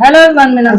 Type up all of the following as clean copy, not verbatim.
Hello everyone, मेरा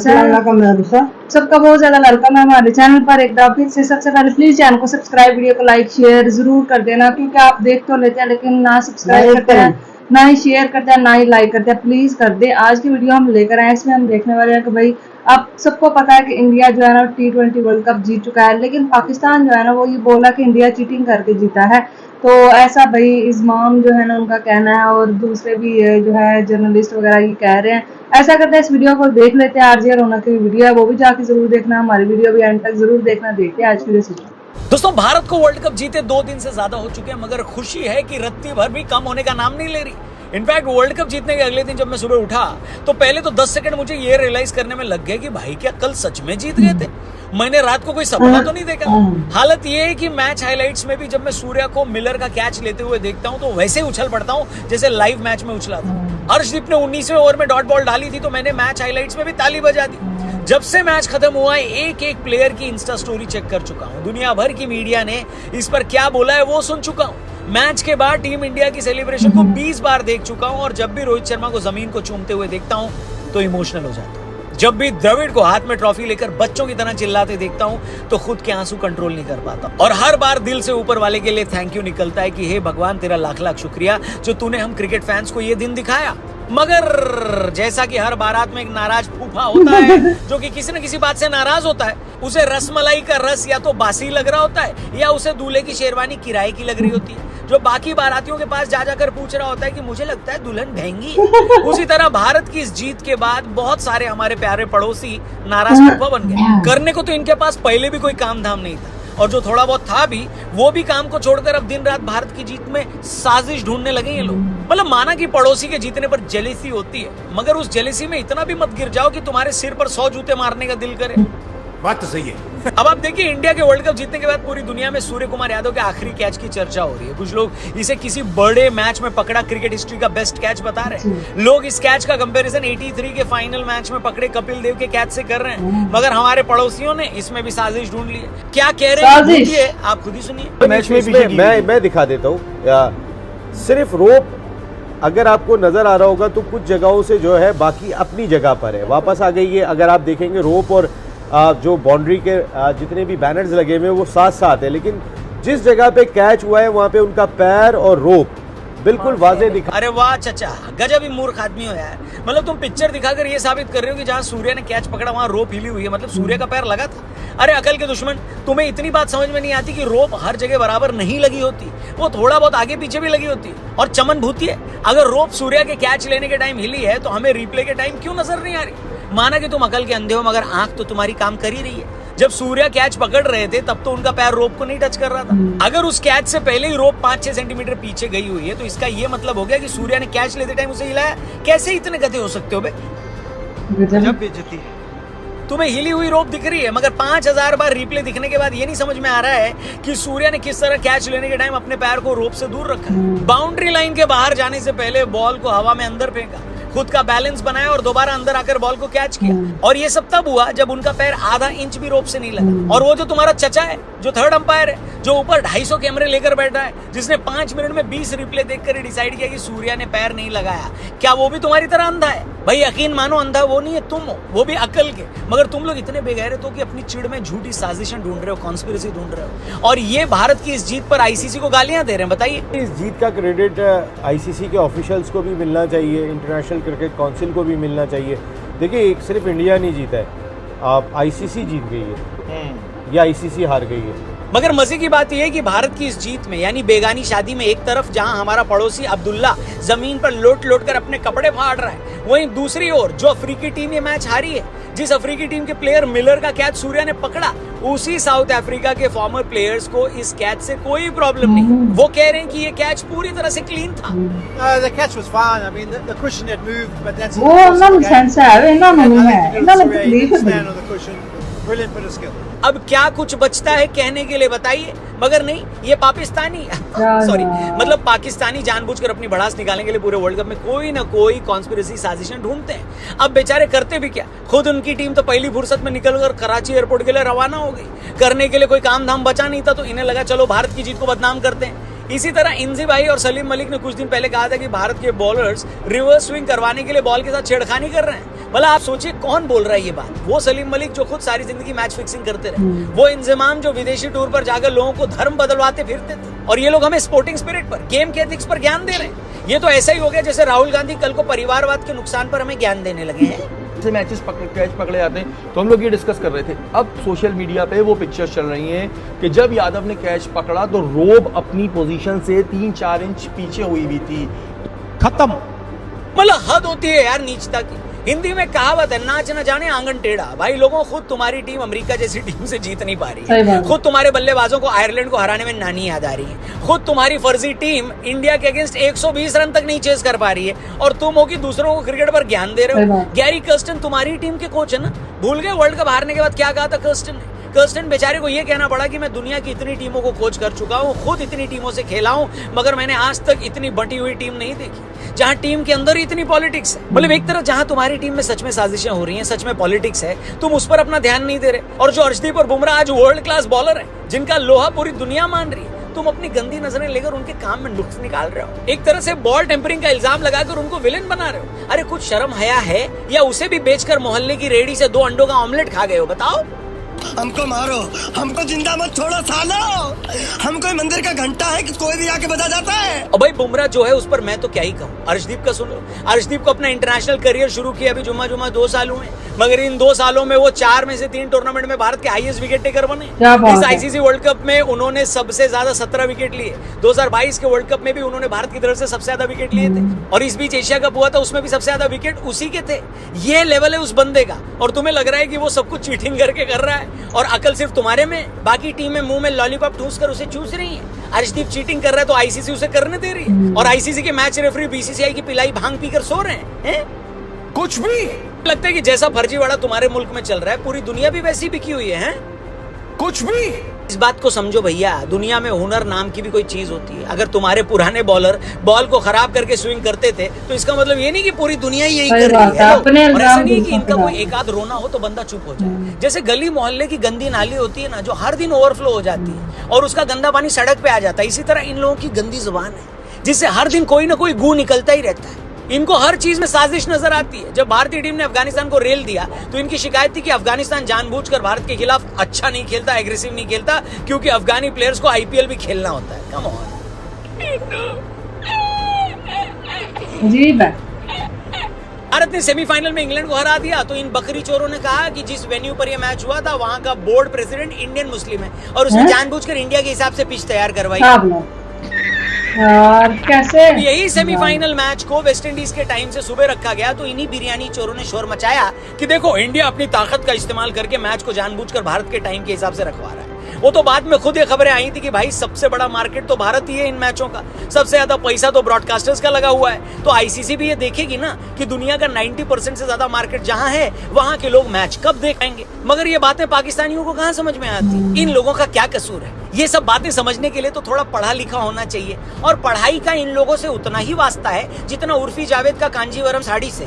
सबका बहुत ज्यादा वेलकम है हमारे चैनल पर एक बार फिर से। सबसे पहले प्लीज चैनल को सब्सक्राइब, वीडियो को लाइक शेयर जरूर कर देना, क्योंकि आप देख तो लेते हैं लेकिन ना सब्सक्राइब करते हैं, ना ही शेयर करते हैं, ना ही लाइक करते हैं। प्लीज कर दे। आज की वीडियो हम लेकर आए, इसमें हम देखने वाले हैं कि भाई आप सबको पता है कि इंडिया जो है ना T20 वर्ल्ड कप जीत चुका है, लेकिन पाकिस्तान जो है ना वो ये बोला कि इंडिया चीटिंग करके जीता है। तो ऐसा भाई इस्माम जो है ना उनका कहना है, और दूसरे भी जो है जर्नलिस्ट वगैरह ये कह रहे हैं। ऐसा करते हैं इस वीडियो को देख लेते हैं। आरजे रौनक की वीडियो है, वो भी जाके जरूर देखना, हमारी वीडियो भी एंड तक जरूर देखना। देखते हैं आज की वीडियो। दोस्तों, भारत को वर्ल्ड कप जीते 2 दिन से ज्यादा हो चुके हैं, मगर खुशी है कि रत्ती भर भी कम होने का नाम नहीं ले रही। इनफैक्ट वर्ल्ड कप जीतने के अगले दिन जब मैं सुबह उठा तो पहले तो 10 सेकंड मुझे ये रियलाइज करने में लग गए कि भाई क्या कल सच में जीत गए थे। मैंने रात को कोई सपना तो नहीं देखा। हालत ये है कि मैच हाइलाइट्स में भी जब मैं सूर्या को मिलर का कैच लेते हुए देखता हूं तो वैसे उछल पड़ता हूं जैसे लाइव मैच में उछला था। हर्षदीप ने 19वें ओवर में डॉट बॉल डाली थी तो मैंने मैच हाइलाइट्स में भी ताली बजा दी। जब से मैच खत्म हुआ एक एक प्लेयर की इंस्टा स्टोरी चेक कर चुका हूं। दुनिया भर की मीडिया ने इस पर क्या बोला है वो सुन चुका हूं। मैच के बाद टीम इंडिया की सेलिब्रेशन को 20 बार देख चुका हूं, और जब भी रोहित शर्मा को जमीन को चूमते हुए देखता हूं तो इमोशनल हो जाता हूं। जब भी द्रविड़ को हाथ में ट्रॉफी लेकर बच्चों की तरह चिल्लाते देखता हूं तो खुद के आंसू कंट्रोल नहीं कर पाता, और हर बार दिल से ऊपर वाले के लिए थैंक यू निकलता है कि हे भगवान, तेरा लाख लाख शुक्रिया जो तूने हम क्रिकेट फैंस को ये दिन दिखाया। मगर जैसा कि हर बारात में एक नाराज फूफा होता है जो कि किसी न किसी बात से नाराज होता है, उसे रसमलाई का रस या तो बासी लग रहा होता है या उसे दूल्हे की शेरवानी किराए की लग रही होती है, जो बाकी बारातियों के पास जा जाकर पूछ रहा होता है कि मुझे लगता है दुल्हन महंगी है। उसी तरह भारत की इस जीत के बाद बहुत सारे हमारे प्यारे पड़ोसी नाराज फूफा बन गए। करने को तो इनके पास पहले भी कोई काम धाम नहीं था, और जो थोड़ा बहुत था भी वो भी काम को छोड़कर अब दिन रात भारत की जीत में साजिश ढूंढने लगे ये लोग। मतलब माना कि पड़ोसी के जीतने पर जेलेसी होती है, मगर उस जेलेसी में इतना भी मत गिर जाओ कि तुम्हारे सिर पर 100 जूते मारने का दिल करे। बात तो सही है। अब आप देखिए, इंडिया के वर्ल्ड कप जीतने के बाद पूरी दुनिया में सूर्य कुमार यादव के आखिरी कैच की चर्चा हो रही है। कुछ लोग इसे किसी बड़े मैच में पकड़ा क्रिकेट हिस्ट्री का बेस्ट कैच बता रहे हैं। लोग इस कैच का कंपैरिजन 83 के फाइनल मैच में पकड़े कपिल देव के कैच से कर रहे हैं, मगर हमारे पड़ोसियों ने इसमें भी साजिश ढूंढ ली है। क्या कह रहे हैं आप खुद ही सुनिए। मैच में भी मैं दिखा देता हूँ। सिर्फ रोप अगर आपको नजर आ रहा होगा तो कुछ जगहों से जो है बाकी अपनी जगह पर है, वापस आ गई है। अगर आप देखेंगे रोप और जो बाउंड्री के जितने भी बैनर्स लगे हुए हैं वो साथ साथ है, लेकिन जिस जगह पे कैच हुआ है वहां पे उनका पैर और रोप बिल्कुल वाजे दिखा। अरे वाह चाचा, गजब ही मूर्ख आदमी हो यार। मतलब तुम पिक्चर दिखाकर ये साबित कर रहे हो कि जहां सूर्य ने कैच पकड़ा वहां रोप हिली हुई है, मतलब सूर्य का पैर लगा था। अरे अकल के दुश्मन, तुम्हें इतनी बात समझ में नहीं आती कि रोप हर जगह बराबर नहीं लगी होती, वो थोड़ा बहुत आगे पीछे भी लगी होती है। और चमन भूती है, अगर रोप सूर्य के कैच लेने के टाइम हिली है तो हमें रिप्ले के टाइम क्यों नजर नहीं आ रही? माना कि तुम अकल के अंधे हो, मगर आंख तो तुम्हारी काम कर ही रही है। जब सूर्या कैच पकड़ रहे थे तब तो उनका पैर रोप को नहीं टच कर रहा था। अगर उस कैच से पहले ही रोप 5-6 सेंटीमीटर पीछे गई हुई है तो इसका ये मतलब हो गया कि सूर्या ने कैच लेते टाइम उसे हिलाया। कैसे इतने गधे हो सकते हो बे? जब बेइज्जती है। तुम्हें हिली हुई रोप दिख रही है, मगर 5000 बार रिप्ले दिखने के बाद ये नहीं समझ में आ रहा है कि सूर्या ने किस तरह कैच लेने के टाइम अपने पैर को रोप से दूर रखा। बाउंड्री लाइन के बाहर जाने से पहले बॉल को हवा में अंदर फेंका, खुद का बैलेंस बनाया और दोबारा अंदर आकर बॉल को कैच किया। और ये सब तब हुआ जब उनका पैर आधा इंच भी रोप से नहीं लगा। और वो जो तुम्हारा चचा है, जो थर्ड अंपायर है, जो ऊपर 250 कैमरे लेकर बैठा है, जिसने 5 मिनट में 20 रिप्ले देखकर डिसाइड किया कि सूर्या ने पैर नहीं लगाया, क्या वो भी तुम्हारी तरह अंधा है? भाई यकीन मानो, अंधा वो नहीं है, तुम हो, वो भी अकल के। मगर तुम लोग इतने बेगैरत हो कि अपनी चिड़ में झूठी साजिशें ढूंढ रहे हो, कॉन्स्पिरेसी ढूंढ रहे हो, और ये भारत की इस जीत पर आईसीसी को गालियां दे रहे हैं। बताइए, इस जीत का क्रेडिट आईसीसी के ऑफिशियल्स को भी मिलना चाहिए, इंटरनेशनल क्रिकेट काउंसिल को भी मिलना चाहिए। देखिए, एक सिर्फ इंडिया नहीं जीता है, आप आईसीसी जीत गई है या आईसीसी हार गई है। मगर मजे की बात यह है कि भारत की इस जीत में, यानी बेगानी शादी में, एक तरफ जहां हमारा पड़ोसी अब्दुल्ला जमीन पर लोट लोट कर अपने कपड़े फाड़ रहा है, वहीं दूसरी ओर जो अफ्रीकी टीम ये मैच हारी है, जिस अफ्रीकी टीम के प्लेयर मिलर का कैच सूर्या ने पकड़ा, उसी साउथ अफ्रीका के फॉर्मर प्लेयर्स को इस कैच से कोई प्रॉब्लम नहीं। वो कह रहे हैं कि ये कैच पूरी तरह से क्लीन था। The catch was fine. I mean, the cushion had moved, but that's वो नॉनसेंस है, इन्होंने नहीं है, इन्होंने तकलीफ stand on the cushion. Brilliant bit of skill. अब क्या कुछ बचता है कहने के लिए? बताइए। मगर नहीं, ये पाकिस्तानी सॉरी मतलब पाकिस्तानी जानबूझकर अपनी भड़ास निकालने के लिए पूरे वर्ल्ड कप में कोई ना कोई कॉन्स्पिरेसी साजिशें ढूंढते हैं। अब बेचारे करते भी क्या, खुद उनकी टीम तो पहली फुर्सत में निकलकर कराची एयरपोर्ट के लिए रवाना हो गई। करने के लिए कोई काम धाम बचा नहीं था तो इन्हें लगा चलो भारत की जीत को बदनाम करते हैं। इसी तरह इंजी भाई और सलीम मलिक ने कुछ दिन पहले कहा था कि भारत के बॉलर्स रिवर्स स्विंग करवाने के लिए बॉल के साथ छेड़खानी कर रहे हैं। भला आप सोचिए कौन बोल रहा है ये बात? वो सलीम मलिक जो खुद सारी जिंदगी मैच फिक्सिंग करते रहे, वो इंजमाम जो विदेशी टूर पर जाकर लोगों को धर्म बदलवाते फिरते थे, और ये लोग हमें स्पोर्टिंग स्पिरिट पर, गेम के एथिक्स पर ज्ञान दे रहे हैं। ये तो ऐसा ही हो गया जैसे राहुल गांधी कल को परिवारवाद के नुकसान पर हमें ज्ञान देने लगे हैं। मैचेस कैच पकड़े जाते हैं तो हम लोग ये डिस्कस कर रहे थे। अब सोशल मीडिया पे वो पिक्चर्स चल रही हैं कि जब यादव ने कैच पकड़ा तो रोब अपनी पोजीशन से 3-4 इंच पीछे हुई थी। खत्म। मतलब हद होती है यार नीचता की। हिंदी में कहावत है, नाच न जाने आंगन टेढ़ा। भाई लोगों, खुद तुम्हारी टीम अमेरिका जैसी टीम से जीत नहीं पा रही है, खुद तुम्हारे बल्लेबाजों को आयरलैंड को हराने में नानी याद आ रही है, खुद तुम्हारी फर्जी टीम इंडिया के अगेंस्ट 120 रन तक नहीं चेस कर पा रही है, और तुम हो कि दूसरों को क्रिकेट पर ज्ञान दे रहे हो। गैरी कर्स्टन तुम्हारी टीम के कोच है ना, भूल गए वर्ल्ड कप हारने के बाद क्या कहा था कर्स्टन ने? कर्स्टन बेचारे को ये कहना पड़ा कि मैं दुनिया की इतनी टीमों को कोच कर चुका हूँ, खुद इतनी टीमों से खेला हूँ, मगर मैंने आज तक इतनी बटी हुई टीम नहीं देखी जहां टीम के अंदर ही इतनी पॉलिटिक्स है। मतलब एक तरफ जहां तुम्हारी टीम में सच में साजिशें हो रही हैं, सच में पॉलिटिक्स है, तुम उस पर अपना ध्यान नहीं दे रहे, और जो अर्शदीप और बुमराह आज वर्ल्ड क्लास बॉलर है, जिनका लोहा पूरी दुनिया मान रही है, तुम अपनी गंदी नजरें लेकर उनके काम में नुक्स निकाल रहे हो। एक तरह से बॉल टेम्परिंग का इल्जाम लगाकर उनको विलेन बना रहे हो। अरे कुछ शर्म हया है, या उसे भी बेचकर मोहल्ले की रेहड़ी से 2 अंडों का ऑमलेट खा गए हो? बताओ। हमको मारो, हमको जिंदा मत छोड़ो सालो। हम कोई मंदिर का घंटा है कि कोई भी आके बजा जाता है। अब भाई बुमराह जो है उस पर मैं तो क्या ही कहूँ। अर्शदीप का सुनो, अर्शदीप को अपना इंटरनेशनल करियर शुरू किया अभी जुम्मा 2 साल हुए, मगर इन 2 सालों में वो 4 में से 3 टूर्नामेंट में भारत के हाईएस्ट विकेट टेकर बने। इस आईसीसी वर्ल्ड कप में उन्होंने सबसे ज्यादा 17 विकेट लिए। 2022 के वर्ल्ड कप में भी उन्होंने भारत की तरफ से सबसे ज्यादा विकेट लिए थे, और इस बीच एशिया कप हुआ था, उसमें भी सबसे ज्यादा विकेट उसी के थे। ये लेवल है उस बंदे का, और तुम्हें लग रहा है कि वो सब कुछ चीटिंग करके कर रहा है, और अकल सिर्फ तुम्हारे में, बाकी टीमें मुंह में लॉलीपॉप ठूस कर उसे चूस रही है। अर्शदीप चीटिंग कर रहा है तो आईसीसी उसे करने दे रही है, और आईसीसी के मैच रेफरी बीसीसीआई की पिलाई भांग पीकर सो रहे हैं। कुछ भी लगता है कि जैसा फर्जीवाड़ा तुम्हारे मुल्क में चल रहा है, पूरी दुनिया भी वैसी बिकी हुई है। कुछ भी इस बात को समझो भैया, दुनिया में हुनर नाम की भी कोई चीज होती है। अगर तुम्हारे पुराने बॉलर बॉल को खराब करके स्विंग करते थे, तो इसका मतलब ये नहीं कि पूरी दुनिया यही कर रही है। और ऐसा नहीं कि इनका कोई एक आध रोना हो तो बंदा चुप हो जाए। जैसे गली मोहल्ले की गंदी नाली होती है ना, जो हर दिन ओवरफ्लो हो जाती है और उसका गंदा पानी सड़क पे आ जाता है, इसी तरह इन लोगों की गंदी जुबान है, जिससे हर दिन कोई ना कोई गू निकलता ही रहता है। इनको हर चीज में साजिश नजर आती है। जब भारतीय टीम ने अफगानिस्तान को रेल दिया तो इनकी शिकायत थी कि अफगानिस्तान जानबूझकर भारत के खिलाफ अच्छा नहीं खेलता, एग्रेसिव नहीं खेलता, क्योंकि अफगानी प्लेयर्स को आईपीएल भी खेलना होता है। कम ऑन जी। भारत ने सेमीफाइनल में इंग्लैंड को हरा दिया तो इन बकरी चोरों ने कहा कि जिस वेन्यू पर यह मैच हुआ था वहां का बोर्ड प्रेसिडेंट इंडियन मुस्लिम है, और उसने जानबूझकर इंडिया के हिसाब से पिच तैयार करवाई। यार कैसे? यही सेमीफाइनल मैच को वेस्ट इंडीज के टाइम से सुबह रखा गया तो इन्हीं बिरयानी चोरों ने शोर मचाया कि देखो इंडिया अपनी ताकत का इस्तेमाल करके मैच को जानबूझकर भारत के टाइम के हिसाब से रखवा रहा है। वो तो बाद में खुद ये खबरें आई थी कि भाई सबसे बड़ा मार्केट तो भारत ही है इन मैचों का, सबसे ज्यादा पैसा तो ब्रॉडकास्टर्स का लगा हुआ है। तो आईसीसी भी ये देखेगी ना कि दुनिया का 90% से ज्यादा मार्केट जहां है वहां के लोग मैच कब देखेंगे। मगर ये बातें पाकिस्तानियों को कहां समझ में आती? इन लोगों का क्या कसूर है? ये सब बातें समझने के लिए तो थोड़ा पढ़ा लिखा होना चाहिए, और पढ़ाई का इन लोगों से उतना ही वास्ता है जितना उर्फी जावेद का कांजीवरम साड़ी से।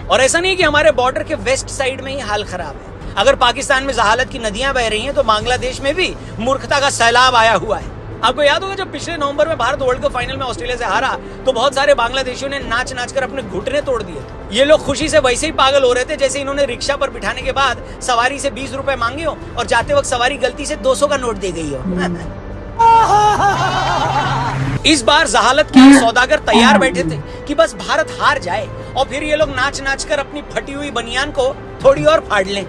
और ऐसा नहीं कि हमारे बॉर्डर के वेस्ट साइड में ही हाल खराब है। अगर पाकिस्तान में जहालत की नदियां बह रही हैं तो बांग्लादेश में भी मूर्खता का सैलाब आया हुआ है। आपको याद होगा जब पिछले नवंबर में भारत वर्ल्ड कप फाइनल में ऑस्ट्रेलिया से हारा तो बहुत सारे बांग्लादेशियों ने नाच नाच कर अपने घुटने तोड़ दिए थे। ये लोग खुशी से वैसे ही पागल हो रहे थे जैसे इन्होंने रिक्शा पर बिठाने के बाद सवारी से 20 रुपए मांगे हो और जाते वक्त सवारी गलती से 200 का नोट दे गई हो। इस बार जहालत के सौदागर तैयार बैठे थे कि बस भारत हार जाए और फिर ये लोग नाच नाच कर अपनी फटी हुई बनियान को थोड़ी और फाड़ लें।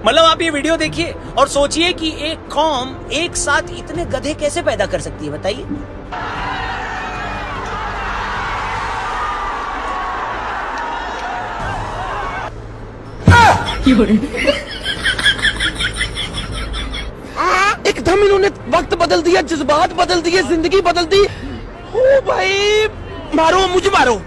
मतलब आप ये वीडियो देखिए और सोचिए कि एक कौम एक साथ इतने गधे कैसे पैदा कर सकती है, बताइए। एकदम इन्होंने वक्त बदल दिया, जज्बात बदल दिए, जिंदगी बदल दी। ओ भाई मारो, मुझे मारो।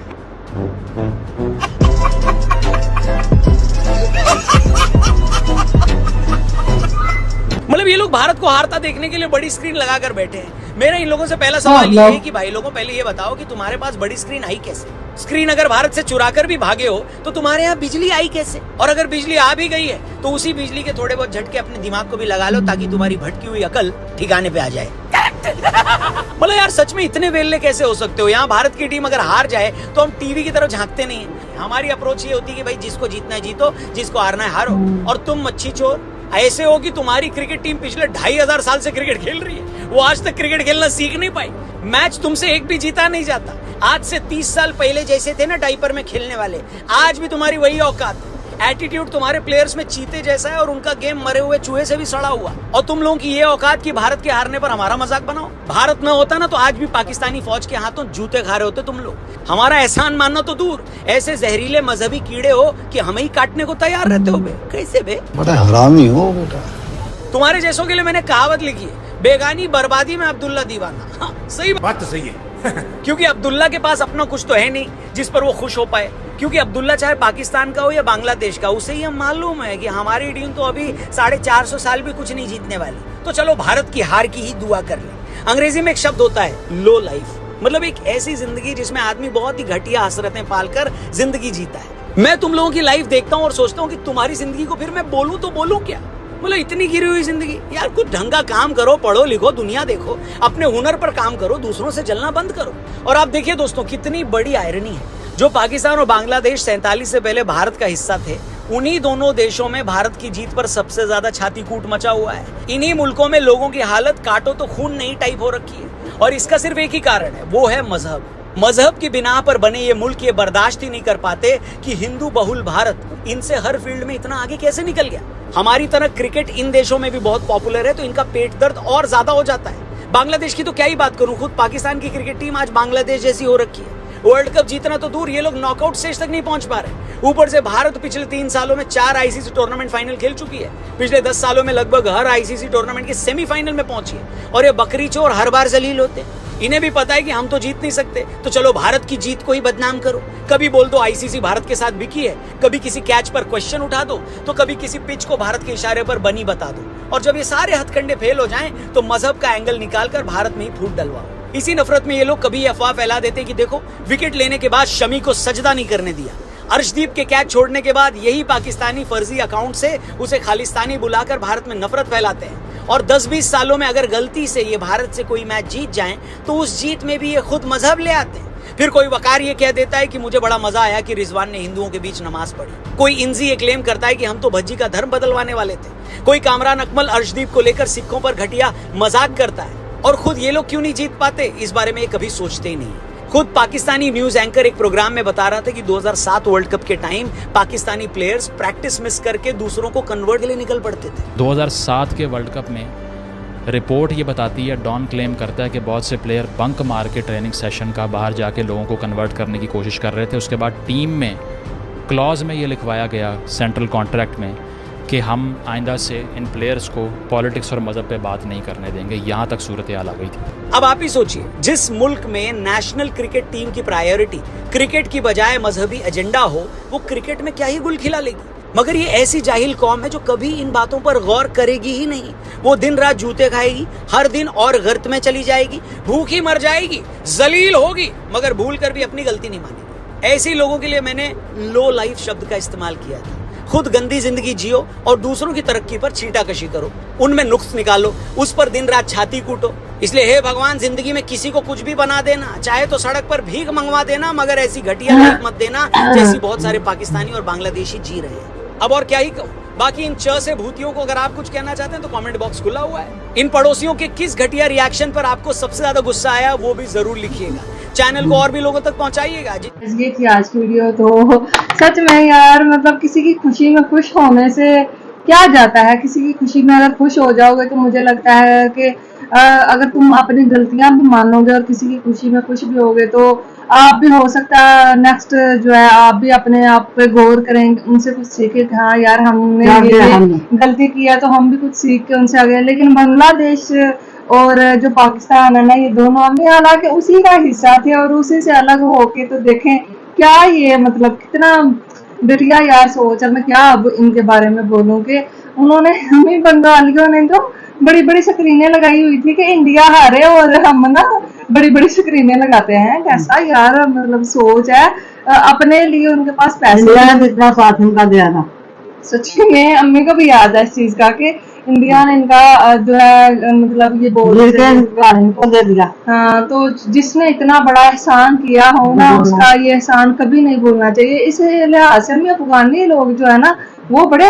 मतलब ये लोग भारत भारत को हारता देखने के लिए बड़ी स्क्रीन लगाकर बैठे हैं। मेरा इन लोगों से पहला सवाल ये है कि भाई लोगों पहले ये बताओ कि तुम्हारे पास बड़ी स्क्रीन आई कैसे? स्क्रीन अगर भारत से चुरा कर भी भागे हो तो तुम्हारे यहाँ बिजली आई कैसे? और अगर बिजली आ भी गई है तो उसी बिजली के थोड़े बहुत झटके अपने दिमाग को भी लगा लो ताकि तुम्हारी भटकी हुई अकल ठिकाने पे आ जाए। मतलब यार सच में इतने वेल्ले कैसे हो सकते हो? यहाँ भारत की टीम अगर हार जाए तो हम टीवी की तरफ झांकते नहीं है। हमारी अप्रोच ये होती है कि भाई जिसको जीतना है जीतो, जिसको हारना है हारो। और तुम मच्छी चोर ऐसे हो कि तुम्हारी क्रिकेट टीम पिछले 2500 साल से क्रिकेट खेल रही है, वो आज तक क्रिकेट खेलना सीख नहीं पाई। मैच तुमसे एक भी जीता नहीं जाता। आज से 30 साल पहले जैसे थे ना डाइपर में खेलने वाले, आज भी तुम्हारी वही औकात है। एटीट्यूड तुम्हारे प्लेयर्स में चीते जैसा है और उनका गेम मरे हुए चूहे से भी सड़ा हुआ। और तुम लोगों की ये औकात कि भारत के हारने पर हमारा मजाक बनाओ। भारत न होता ना तो आज भी पाकिस्तानी फौज के हाथों जूते खा रहे होते तुम लोग। हमारा एहसान मानना तो दूर, ऐसे जहरीले मजहबी कीड़े हो कि हमें ही काटने को तैयार रहते हो बे। कैसे बे? बड़ा हरामी हो बेटा। तुम्हारे जैसों के लिए मैंने कहावत लिखी है, बेगानी बर्बादी में अब्दुल्ला दीवाना। हाँ, सही बात तो सही है। क्योंकि अब्दुल्ला के पास अपना कुछ तो है नहीं जिस पर वो खुश हो पाए। क्योंकि अब्दुल्ला चाहे पाकिस्तान का हो या बांग्लादेश का, उसे ये मालूम है कि हमारी टीम तो अभी 450 साल भी कुछ नहीं जीतने वाली। तो चलो भारत की हार की ही दुआ कर ले। अंग्रेजी में एक शब्द होता है लो लाइफ, मतलब एक ऐसी जिंदगी जिसमें आदमी बहुत ही घटिया हसरतें पालकर जिंदगी जीता है। मैं तुम लोगों की लाइफ देखता हूँ और सोचता हूँ कि तुम्हारी जिंदगी को फिर मैं बोलूं तो बोलूं क्या? मतलब इतनी गिरी हुई जिंदगी। यार कुछ ढंग का काम करो, पढ़ो लिखो, दुनिया देखो, अपने हुनर पर काम करो, दूसरों से जलना बंद करो। और आप देखिए दोस्तों कितनी बड़ी आयरनी है, जो पाकिस्तान और बांग्लादेश 47 से पहले भारत का हिस्सा थे, उन्हीं दोनों देशों में भारत की जीत पर सबसे ज्यादा छाती कूट मचा हुआ है। इन्हीं मुल्कों में लोगों की हालत काटो तो खून नहीं टाइप हो रखी है। और इसका सिर्फ एक ही कारण है, वो है मजहब। मजहब की बिना पर बने ये मुल्क ये बर्दाश्त ही नहीं कर पाते कि हिंदू बहुल भारत इनसे हर फील्ड में इतना आगे कैसे निकल गया। हमारी तरह क्रिकेट इन देशों में भी बहुत पॉपुलर है तो इनका पेट दर्द और ज्यादा हो जाता है। बांग्लादेश की तो क्या ही बात करूं, खुद पाकिस्तान की क्रिकेट टीम आज बांग्लादेश जैसी हो रखी है। वर्ल्ड कप जीतना तो दूर, ये लोग नॉकआउट स्टेज तक नहीं पहुंच पा रहे। ऊपर से भारत पिछले 3 सालों में 4 आईसीसी टूर्नामेंट फाइनल खेल चुकी है। पिछले 10 सालों में लगभग हर आईसीसी टूर्नामेंट के सेमीफाइनल में पहुंची है। और ये बकरी चोर हर बार जलील होते हैं। इन्हें भी पता है कि हम तो जीत नहीं सकते, तो चलो भारत की जीत को ही बदनाम करो। कभी बोल दो आईसीसी भारत के साथ बिकी है, कभी किसी कैच पर क्वेश्चन उठा दो, तो कभी किसी पिच को भारत के इशारे पर बनी बता दो। और जब ये सारे हथकंडे फेल हो जाएं, तो मजहब का एंगल निकालकर भारत में ही फूट डलवाओ। इसी नफरत में ये लोग कभी अफवाह फैला देते कि देखो विकेट लेने के बाद शमी को सजदा नहीं करने दिया। अर्शदीप के कैच छोड़ने के बाद यही पाकिस्तानी फर्जी अकाउंट से उसे खालिस्तानी बुलाकर भारत में नफरत फैलाते हैं। और 10-20 सालों में अगर गलती से ये भारत से कोई मैच जीत जाएं, तो उस जीत में भी ये खुद मजहब ले आते हैं। फिर कोई वकार ये कह देता है कि मुझे बड़ा मजा आया कि रिजवान ने हिंदुओं के बीच नमाज पढ़ी। कोई इंजी ये क्लेम करता है कि हम तो भज्जी का धर्म बदलवाने वाले थे। कोई कामरान अकमल अर्शदीप को लेकर सिखों पर घटिया मजाक करता है। और खुद ये लोग क्यों नहीं जीत पाते, इस बारे में कभी सोचते ही नहीं। खुद पाकिस्तानी न्यूज एंकर एक प्रोग्राम में बता रहा था कि 2007 वर्ल्ड कप के time Pakistani players practice miss करके दूसरों को कन्वर्ट के लिए निकल पड़ते थे। 2007 के वर्ल्ड कप में रिपोर्ट ये बताती है, डॉन क्लेम करता है कि बहुत से प्लेयर बंक मार के ट्रेनिंग सेशन का बाहर जाके लोगों को कन्वर्ट करने की कोशिश कर रहे थे। उसके बाद टीम में क्लॉज में ये लिखवाया गया सेंट्रल कॉन्ट्रैक्ट में कि हम आइंदा से इन प्लेयर्स को पॉलिटिक्स और मजहब पे बात नहीं करने देंगे। यहाँ तक सूरत हाल आ गई थी। अब आप ही सोचिए, जिस मुल्क में नेशनल क्रिकेट टीम की प्रायोरिटी क्रिकेट की बजाय मजहबी एजेंडा हो, वो क्रिकेट में क्या ही गुल खिला लेगी। मगर ये ऐसी जाहिल कौम है जो कभी इन बातों पर गौर करेगी ही नहीं। वो दिन रात जूते खाएगी, हर दिन और गर्त में चली जाएगी, भूखी मर जाएगी, जलील होगी, मगर भूल कर भी अपनी गलती नहीं मानेगी। ऐसे लोगों के लिए मैंने लो लाइफ शब्द का इस्तेमाल किया था। खुद गंदी जिंदगी जियो और दूसरों की तरक्की पर छींटाकशी करो, उनमें नुक्स निकालो, उस पर दिन रात छाती कूटो। इसलिए हे भगवान, जिंदगी में किसी को कुछ भी बना देना, चाहे तो सड़क पर भीख मंगवा देना, मगर ऐसी घटिया लाइफ मत देना जैसी बहुत सारे पाकिस्तानी और बांग्लादेशी जी रहे हैं। अब और क्या ही कहूं, बाकी इन च से भूतियों को अगर आप कुछ कहना चाहते हैं तो कमेंट बॉक्स खुला हुआ है। इन पड़ोसियों के किस घटिया रिएक्शन पर आपको सबसे ज्यादा गुस्सा आया, वो भी जरूर लिखिएगा। चैनल को और भी लोगों तक पहुंचाइएगा। ये थी आज की वीडियो। तो सच में यार, मतलब किसी की खुशी में खुश होने से क्या जाता है। किसी की खुशी में अगर खुश हो जाओगे तो मुझे लगता है कि अगर तुम अपनी गलतियां भी मानोगे और किसी की खुशी में खुश भी होगे, तो आप भी हो सकता है नेक्स्ट जो है आप भी अपने आप पे गौर करेंगे, उनसे कुछ सीखे कि हाँ यार हमने ये गलती किया तो हम भी कुछ सीख के उनसे आगे। लेकिन बांग्लादेश और जो पाकिस्तान है ना, ये दोनों हम हालांकि उसी का हिस्सा थे और उसी से अलग होके तो देखें क्या ये मतलब कितना घटिया यार सोच है। मैं क्या अब इनके बारे में बोलूं कि उन्होंने हमें बंगालियों ने तो बड़ी बड़ी स्क्रीनें लगाई हुई थी कि इंडिया हारे और हम ना बड़ी बड़ी स्क्रीनें लगाते हैं। कैसा यार मतलब सोच है। अपने लिए उनके पास पैसे इतना साथ इनका दिया था। सच्ची में अम्मी को भी याद है इस चीज का कि इंडिया ने इनका जो है मतलब ये बोल इनको दे दिया। हाँ, तो जिसने इतना बड़ा एहसान किया हो ना उसका ये एहसान कभी नहीं भूलना चाहिए। इस लिहाज से अम्मी अफगानी लोग जो है ना वो बड़े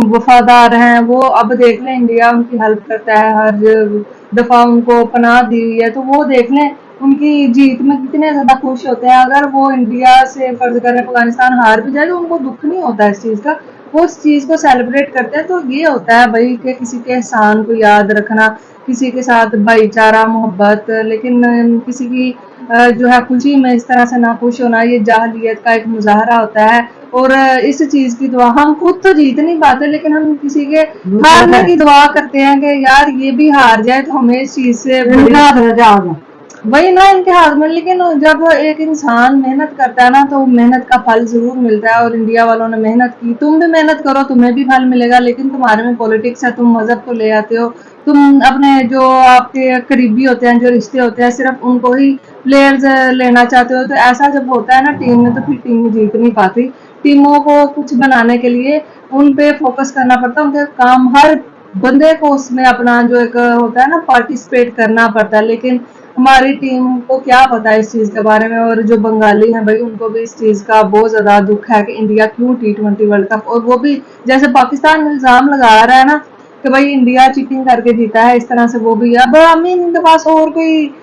वफादार हैं। वो अब देख लें इंडिया उनकी हेल्प करता है, हर दफा उनको पनाह दी हुई है, तो वो देख लें उनकी जीत में कितने ज्यादा खुश होते हैं। अगर वो इंडिया से फर्ज करें अफगानिस्तान हार भी जाए तो उनको दुख नहीं होता इस चीज का, वो उस चीज को सेलिब्रेट करते हैं। तो ये होता है भाई कि किसी के एहसान को याद रखना, किसी के साथ भाईचारा मोहब्बत, लेकिन किसी की जो है खुशी में इस तरह से ना खुश होना ये जाहलियत का एक मुजाहरा होता है। और इस चीज की दुआ हम खुद तो जीत नहीं पाते लेकिन हम किसी के हारने की दुआ करते हैं कि यार ये भी हार जाए तो हमें इस चीज से वही ना इनके हाथ में। लेकिन जब एक इंसान मेहनत करता है ना तो मेहनत का फल जरूर मिलता है। और इंडिया वालों ने मेहनत की, तुम भी मेहनत करो तुम्हें भी फल मिलेगा। लेकिन तुम्हारे में पॉलिटिक्स है, तुम मजहब को ले आते हो, तुम अपने जो आपके करीबी होते हैं, जो रिश्ते होते हैं, सिर्फ उनको ही प्लेयर्स लेना चाहते हो। तो ऐसा जब होता है ना टीम में तो फिर टीम जीत नहीं पाती। टीमों को कुछ बनाने के लिए उन पे फोकस करना पड़ता है, उनके काम हर बंदे को उसमें अपना जो एक होता है ना पार्टिसिपेट करना पड़ता है। लेकिन हमारी टीम को क्या पता है इस चीज के बारे में। और जो बंगाली हैं भाई उनको भी इस चीज का बहुत ज्यादा दुख है कि इंडिया क्यों T20 वर्ल्ड कप, और वो भी जैसे पाकिस्तान इल्जाम लगा रहा है ना कि भाई इंडिया चीटिंग करके जीता है, इस तरह से वो भी। अब अमीन इनके पास और कोई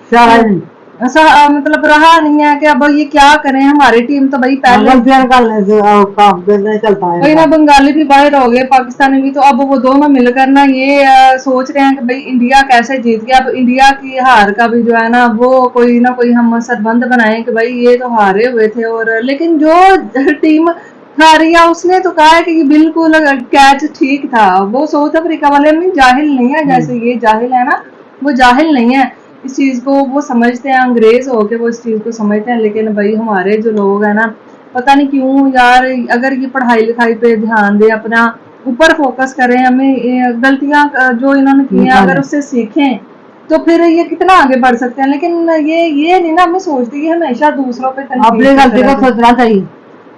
ऐसा मतलब रहा नहीं है कि अब ये क्या करें। हमारी टीम तो भाई पहले चलता है वही ना, बंगाली भी बाहर हो गए, पाकिस्तानी भी, तो अब वो दोनों मिलकर ना ये सोच रहे हैं कि भाई इंडिया कैसे जीत गया। अब इंडिया की हार का भी जो है ना वो कोई ना कोई हम सरबंद बनाए कि भाई ये तो हारे हुए थे। और लेकिन जो टीम हारी है उसने तो कहा है कि ये बिल्कुल कैच ठीक था। वो साउथ अफ्रीका वाले में जाहिल नहीं है, जैसे ये जाहिल है ना, वो जाहिल नहीं है। इस चीज को वो समझते हैं, अंग्रेज होके वो इस चीज को समझते हैं। लेकिन भाई हमारे जो लोग हैं ना पता नहीं क्यों यार, अगर ये पढ़ाई लिखाई पे ध्यान दे, अपना ऊपर फोकस करें, हमें गलतियां जो इन्होंने की हैं अगर उससे सीखें तो फिर ये कितना आगे बढ़ सकते हैं। लेकिन ये नहीं ना हमें सोचती कि हमेशा दूसरों पे अपनी गलती को सोचना चाहिए।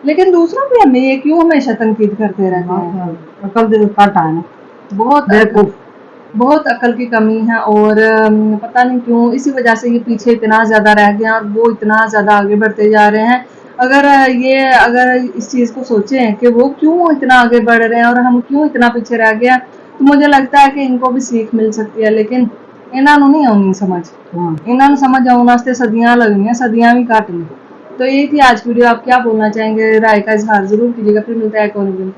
लेकिन दूसरों पे हमें ये क्यों हमेशा तनकीद करते रहते हैं। बहुत अकल की कमी है। और पता नहीं क्यों इसी वजह से ये पीछे इतना ज्यादा रह गए और वो इतना ज्यादा आगे बढ़ते जा रहे हैं। अगर इस चीज को सोचें कि वो क्यों इतना आगे बढ़ रहे हैं और हम क्यों इतना पीछे रह गए, तो मुझे लगता है कि इनको भी सीख मिल सकती है। लेकिन इन्होंने नहीं आनी समझ, इन्होंने समझ आने वास्ते सदियां लगनी है, सदियां भी काट ली। तो यही थी आज वीडियो। आप क्या बोलना चाहेंगे, राय का इजहार जरूर कीजिएगा। फिर मिलता है एक और वीडियो में।